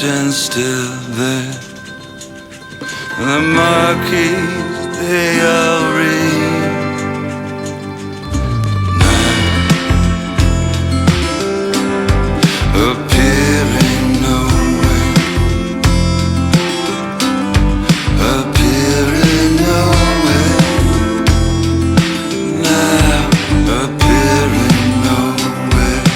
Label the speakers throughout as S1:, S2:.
S1: ocean's still there. The marquees, they all read. Appearing nowhere, appearing nowhere, now appearing nowhere.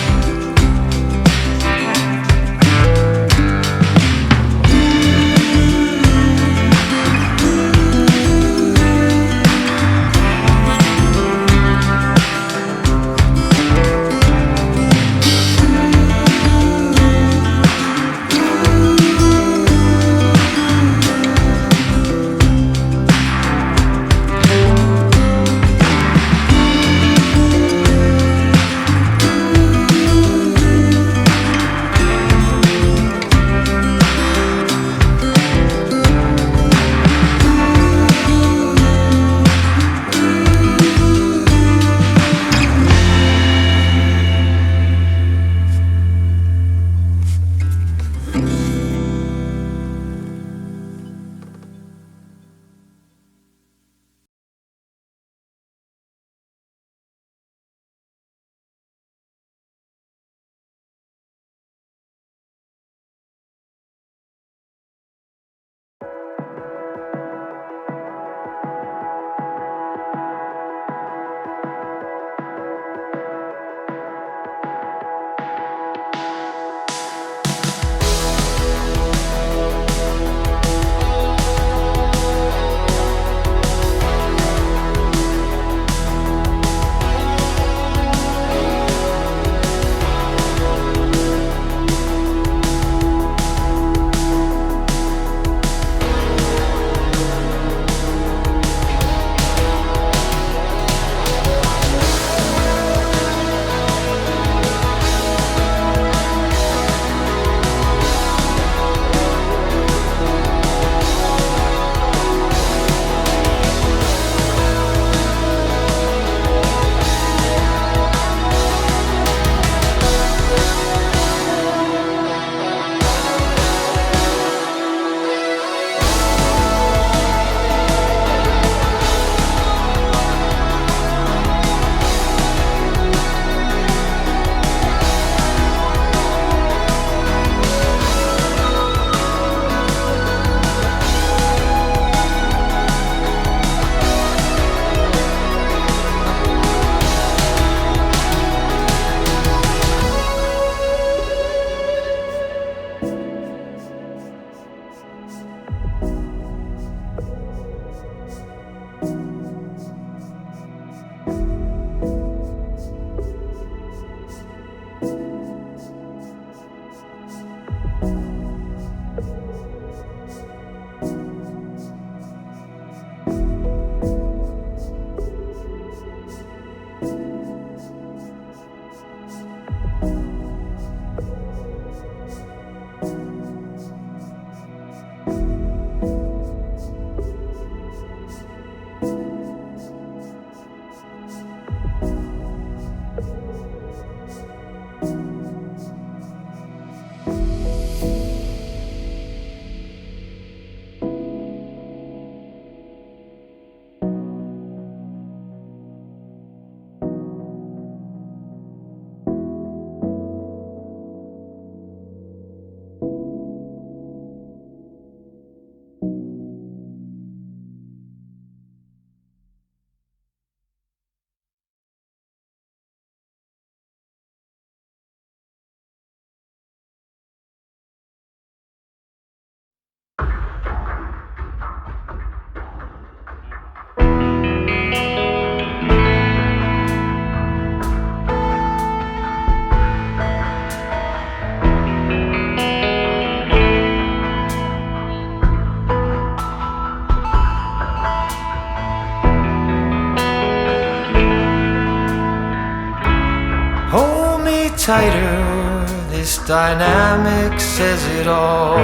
S2: Tighter, this dynamic says it all.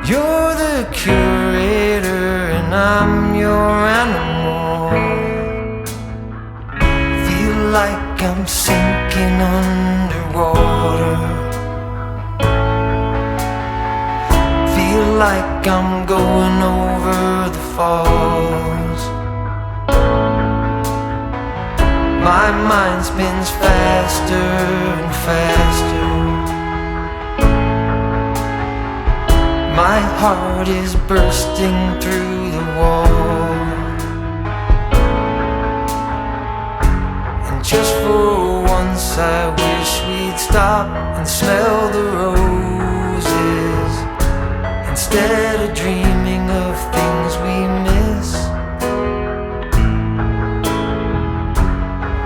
S2: You're the curator and I'm your animal. Feel like I'm sinking underwater. like I'm going over the falls. My mind spins faster and faster. My heart is bursting through the wall. And just for once I wish we'd stop and smell the roses, instead of dreaming of things we miss.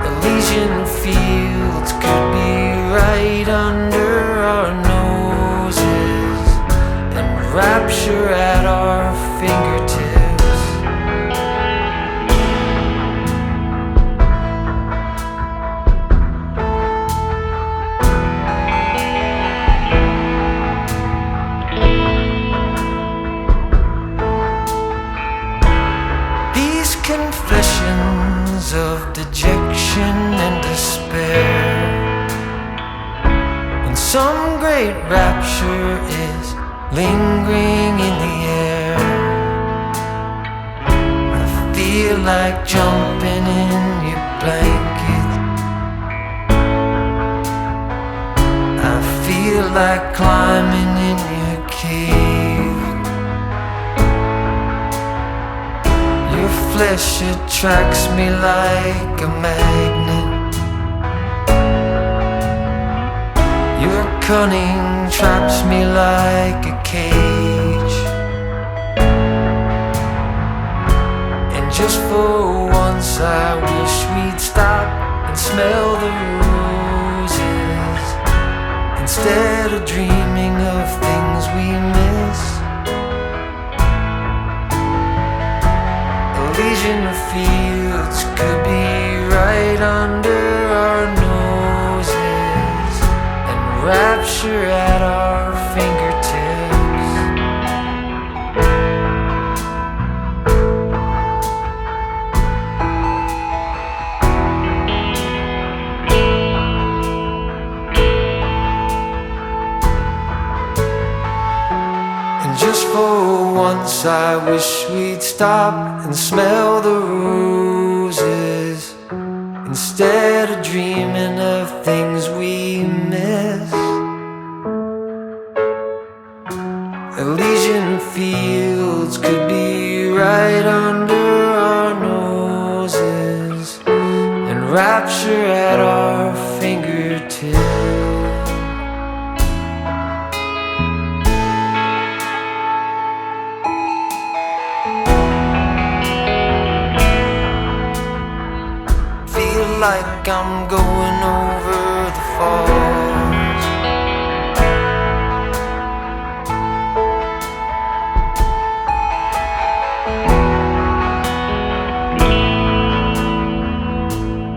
S2: Elysian fields could be right under our noses, and rapture at our fingertips. These confessions of dejection and despair, when some great rapture is lingering in the air, I feel like jumping in your blanket. I feel like climbing in your cave. Your flesh attracts me like a magnet. Your cunning traps me like a cage. And just for once I wish we'd stop and smell the roses, instead of dreaming of things we miss. Elysian fields could be right under our noses, and rapture at our fingertips. And just for once I wish we'd stop and smell the roses, instead of dreaming of things we miss. Elysian fields could be right under our noses, and rapture at our fingertips. Like I'm going over the falls.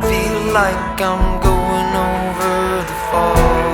S2: Feel like I'm going over the falls.